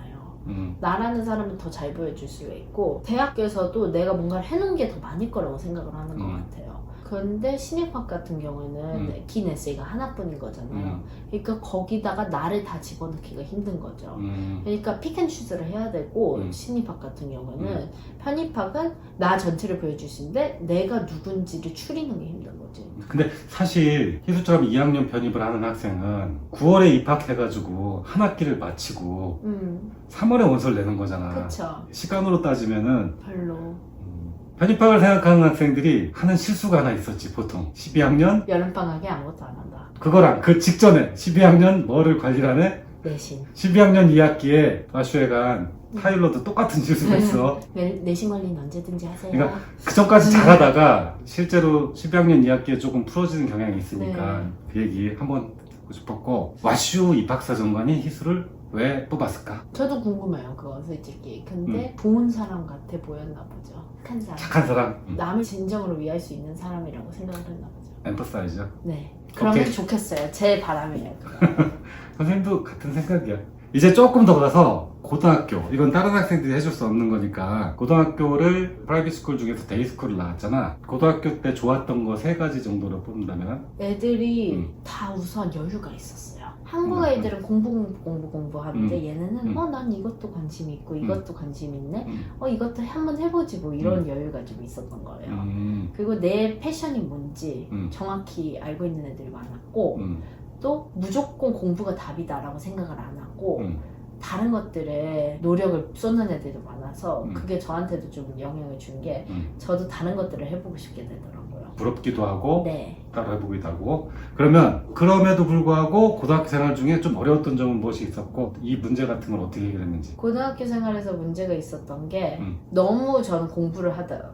나라는 사람은 더 잘 보여줄 수가 있고 대학교에서도 내가 뭔가를 해놓은 게 더 많을 거라고 생각을 하는 것 같아요. 그런데 신입학 같은 경우에는 긴 에세이가 하나뿐인 거잖아요. 그러니까 거기다가 나를 다 집어넣기가 힘든 거죠. 그러니까 픽앤추즈를 해야 되고 신입학 같은 경우는 편입학은 나 전체를 보여줄 수 있는데 내가 누군지를 추리는 게 힘든 거지. 근데 사실 희수처럼 2학년 편입을 하는 학생은 9월에 입학해가지고 한 학기를 마치고 3월에 원서를 내는 거잖아. 그쵸. 시간으로 따지면은 별로. 편입학을 생각하는 학생들이 하는 실수가 하나 있었지. 보통 12학년 여름방학에 아무것도 안 한다. 그거랑 그 직전에 12학년 뭐를 관리를 하네? 내신. 12학년 2학기에 마슈에 간 타일러도 똑같은 실수가 있어. 내신 관리는 언제든지 하세요. 그러니까 그 전까지 잘하다가 실제로 12학년 2학기에 조금 풀어지는 경향이 있으니까 그 얘기 한번 듣고 싶었고 와슈 입학사정관이 희수를 왜 뽑았을까? 저도 궁금해요 그거 솔직히. 근데 좋은 사람 같아 보였나 보죠. 착한 사람. 착한 사람. 남을 진정으로 위할 수 있는 사람이라고 생각을 했나 보죠. 엠퍼사이즈. 네. 그러면 오케이. 좋겠어요. 제 바람이에요. 선생님도 같은 생각이야. 이제 조금 더 가서 고등학교, 이건 다른 학생들이 해줄 수 없는 거니까 고등학교를 프라이빗 스쿨 중에서 데이스쿨을 나왔잖아. 고등학교 때 좋았던 거 3가지 정도로 뽑는다면? 애들이 다 우선 여유가 있었어요. 한국 애들은 공부 하는데 얘네는 난 이것도 관심 있고 이것도 관심 있네. 이것도 한번 해보지 뭐 이런 여유가 좀 있었던 거예요. 그리고 내 패션이 뭔지 정확히 알고 있는 애들이 많았고 또 무조건 공부가 답이다라고 생각을 안 하고 다른 것들에 노력을 쏟는 애들도 많아서 그게 저한테도 좀 영향을 준 게 저도 다른 것들을 해보고 싶게 되더라고요. 부럽기도 하고 네. 따라 해보기도 하고. 그러면 그럼에도 불구하고 고등학교 생활 중에 좀 어려웠던 점은 무엇이 있었고 이 문제 같은 걸 어떻게 해결했는지. 고등학교 생활에서 문제가 있었던 게 너무 저는 공부를 하다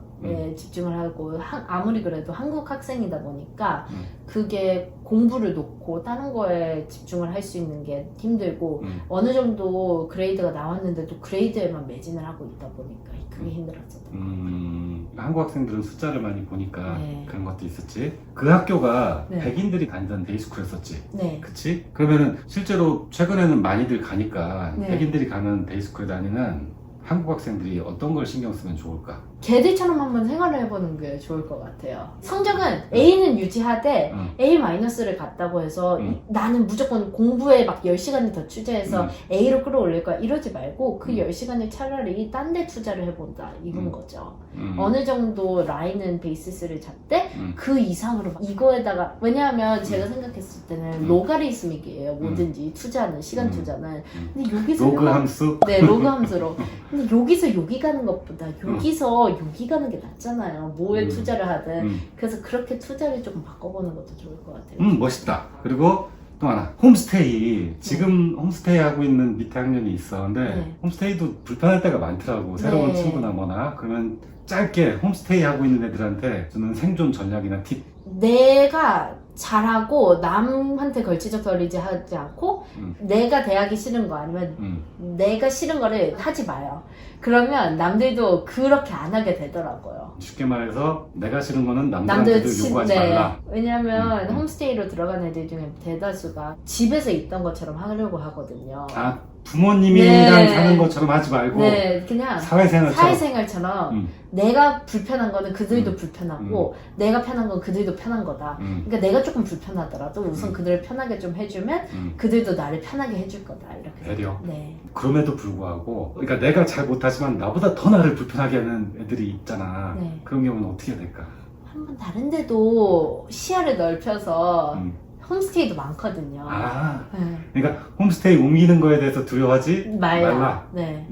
집중을 하고 아무리 그래도 한국 학생이다 보니까 그게 공부를 놓고 다른 거에 집중을 할 수 있는 게 힘들고 어느 정도 그레이드가 나왔는데도 그레이드에만 매진을 하고 있다 보니까 그게 힘들었었던 것 같아요. 한국 학생들은 숫자를 많이 보니까 네. 그런 것도 있었지. 그 학교가 네. 백인들이 다니던 데이스쿨이었었지. 네. 그치? 그러면은 실제로 최근에는 많이들 가니까 네. 백인들이 가는 데이스쿨에 다니는 한국 학생들이 어떤 걸 신경 쓰면 좋을까? 걔들처럼 한번 생활을 해보는 게 좋을 것 같아요. 성적은 A는 유지하되 A-를 갔다고 해서 나는 무조건 공부에 막 10시간을 더 투자해서 A로 끌어올릴 거야 이러지 말고 그 10시간을 차라리 딴 데 투자를 해본다 이건 거죠. 어느 정도 라인은 베이시스를 잡되 그 이상으로 막 이거에다가 왜냐하면 제가 생각했을 때는 로가리스믹이에요. 뭐든지 투자는 시간 투자는 근데 여기서 로그 함수? 네, 로그 함수로. 근데 여기서 여기 가는 것보다 여기서 여기 가는 게 낫잖아요. 뭐에 투자를 하든. 그래서 그렇게 투자를 조금 바꿔보는 것도 좋을 것 같아요. 멋있다. 그리고 또 하나, 홈스테이. 지금 홈스테이 하고 있는 밑에 학년이 있어. 근데 네. 홈스테이도 불편할 때가 많더라고. 새로운 네. 친구나 뭐나. 그러면 짧게 홈스테이 하고 있는 애들한테 주는 생존 전략이나 팁. 내가 잘하고 남한테 걸치적거리지 하지 않고 내가 대하기 싫은 거 아니면 내가 싫은 거를 하지 마요. 그러면 남들도 그렇게 안 하게 되더라고요. 쉽게 말해서 내가 싫은 거는 남들한테도 요구하지 네. 말라. 왜냐면 홈스테이로 들어간 애들 중에 대다수가 집에서 있던 것처럼 하려고 하거든요. 아, 부모님이랑 네. 사는 것처럼 하지 말고 네, 그냥 사회생활처럼 내가 불편한 거는 그들도 불편하고 내가 편한 건 그들도 편한 거다. 그러니까 내가 조금 불편하더라도 우선 그들을 편하게 좀 해주면 그들도 나를 편하게 해줄 거다. 이렇게 배려. 네. 그럼에도 불구하고 그러니까 내가 잘 못하지만 나보다 더 나를 불편하게 하는 애들이 있잖아. 네. 그런 경우는 어떻게 해야 될까? 한번 다른 데도 시야를 넓혀서 홈스테이도 많거든요. 아, 네. 그러니까 홈스테이 옮기는 거에 대해서 두려워하지 말라. 네.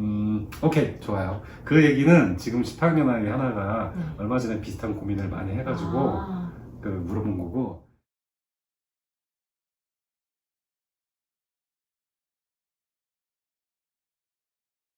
오케이, 좋아요. 그 얘기는 지금 18년 아이 하나가 네. 얼마 전에 비슷한 고민을 많이 해가지고 그 물어본 거고.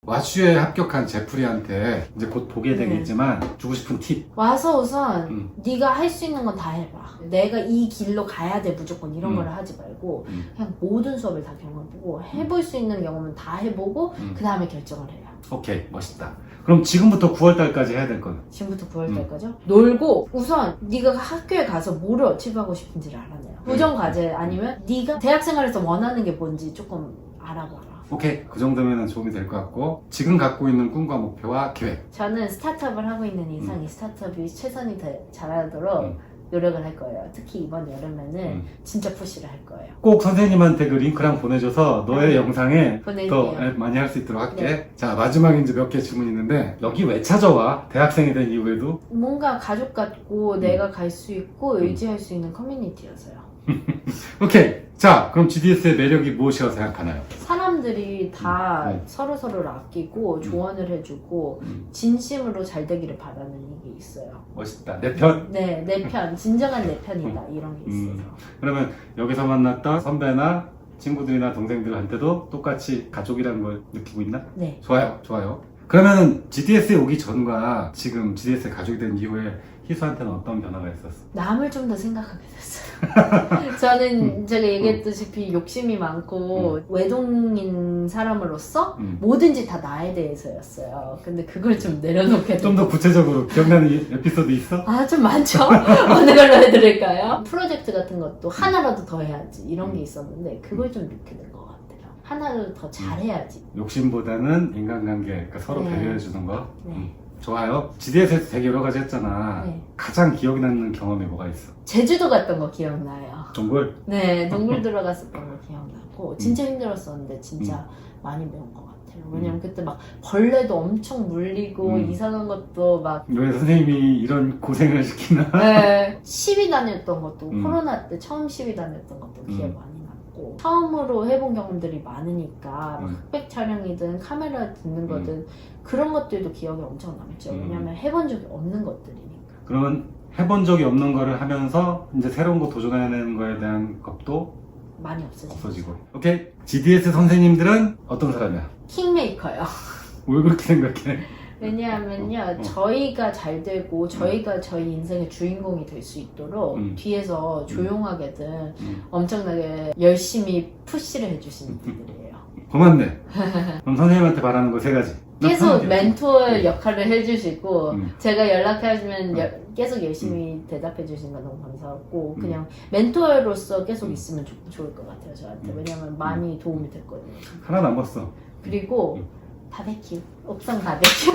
와슈에 합격한 제프리한테 이제 곧 보게 되겠지만 주고 싶은 팁. 와서 우선 네가 할 수 있는 건 다 해봐. 내가 이 길로 가야 돼 무조건 이런 걸 하지 말고 그냥 모든 수업을 다 경험해보고 해볼 수 있는 경험은 다 해보고 그 다음에 결정을 해요. 오케이, 멋있다. 그럼 지금부터 9월달까지 해야 될 건? 지금부터 9월달까지요? 놀고 우선 네가 학교에 가서 뭐를 어치브하고 싶은지를 알아내요. 부정과제 아니면 네가 대학생활에서 원하는 게 뭔지 조금 알아봐라. 오케이, 그 정도면 도움이 될 것 같고 지금 갖고 있는 꿈과 목표와 계획. 저는 스타트업을 하고 있는 이상 이 스타트업이 최선이 잘하도록 노력을 할 거예요. 특히 이번 여름에는 진짜 푸시를 할 거예요. 꼭 선생님한테 그 링크랑 보내줘서 너의 영상에 보낼게요. 더 많이 할 수 있도록 할게. 네. 자, 마지막에 이제 몇 개 질문 있는데 여기 왜 찾아와? 대학생이 된 이후에도? 뭔가 가족 같고 내가 갈 수 있고 의지할 수 있는 커뮤니티여서요. 오케이. 자, 그럼 GDS의 매력이 무엇이라고 생각하나요? 사람들이 다 서로서로를 아끼고 조언을 해주고 진심으로 잘 되기를 바라는 게 있어요. 멋있다. 내 편? 네, 내 편. 진정한 내 편이다. 이런 게 있어서. 그러면 여기서 만났던 선배나 친구들이나 동생들한테도 똑같이 가족이라는 걸 느끼고 있나? 네. 좋아요. 좋아요. 그러면은 GDS에 오기 전과 지금 GDS에 가족이 된 이후에 희수한테는 어떤 변화가 있었어? 남을 좀 더 생각하게 됐어요. 저는 제가 얘기했다시피 욕심이 많고 외동인 사람으로서 뭐든지 다 나에 대해서였어요. 근데 그걸 좀 내려놓게 좀 더 구체적으로 기억나는 에피소드 있어? 아, 좀 많죠? 어느 걸로 해드릴까요? 프로젝트 같은 것도 하나라도 더 해야지 이런 게 있었는데 그걸 좀 놓게 된 것 같아요. 하나를 더 잘해야지. 욕심보다는 인간관계, 그러니까 서로 네. 배려해주는 거. 네. 좋아요. GDS에서 되게 여러 가지 했잖아. 네. 가장 기억에 남는 경험이 뭐가 있어? 제주도 갔던 거 기억나요. 동굴? 네, 동굴 들어갔었던 거 기억나고 진짜 힘들었었는데 진짜 많이 배운 것 같아요. 왜냐면 그때 막 벌레도 엄청 물리고 이상한 것도 막 왜 선생님이 이런 고생을 시키나? 네, 시위 다녔던 것도 코로나 때 처음 시위 다녔던 것도 기억 많이 났고 처음으로 해본 경험들이 많으니까 막 흑백 촬영이든 카메라 듣는 거든 그런 것들도 기억에 엄청 남죠. 왜냐면 해본 적이 없는 것들이니까. 그러면 해본 적이 없는 거를 하면서 이제 새로운 거 도전해내는 거에 대한 것도 많이 없어지고. 없어지고. 오케이. GDS 선생님들은 어떤 사람이야? 킹메이커요. 왜 그렇게 생각해? 왜냐하면요, 저희가 잘 되고 저희가 저희 인생의 주인공이 될 수 있도록 뒤에서 조용하게든 엄청나게 열심히 푸시를 해주시는 분들이에요. 고맙네. 그럼 선생님한테 바라는 거 3가지. 계속 멘토 역할을 해주시고 제가 연락하시면 계속 열심히 음. 대답해 주시는 거 너무 감사하고 그냥 멘토로서 계속 있으면 좋을 것 같아요 저한테. 왜냐면 많이 도움이 됐거든요. 하나 남았어. 그리고 바베큐, 옥상 바베큐.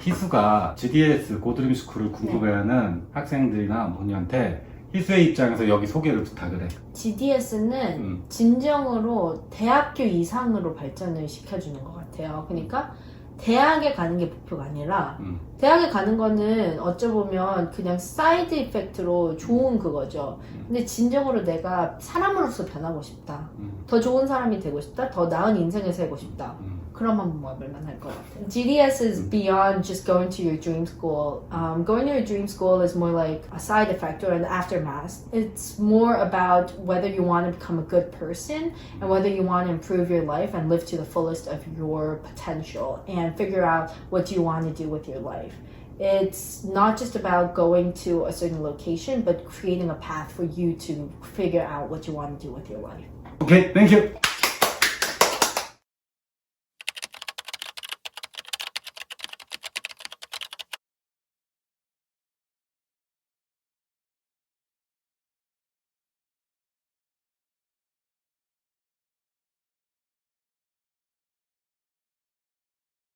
희수가 GDS 고드림 스쿨을 궁금해하는 학생들이나 부모님한테 희수의 입장에서 여기 소개를 부탁을 해. GDS는 진정으로 대학교 이상으로 발전을 시켜주는 것 같아요. 그러니까 대학에 가는 게 목표가 아니라 대학에 가는 거는 어쩌보면 그냥 사이드 이펙트로 좋은 그거죠. 근데 진정으로 내가 사람으로서 변하고 싶다. 더 좋은 사람이 되고 싶다. 더 나은 인생을 살고 싶다. 그럼 한번 모아볼만 할 것 같아요. GDS is beyond just going to your dream school. Going to your dream school is more like a side effect or an aftermath. It's more about whether you want to become a good person and whether you want to improve your life and live to the fullest of your potential and figure out what you want to do with your life. It's not just about going to a certain location, but creating a path for you to figure out what you want to do with your life. Okay, thank you.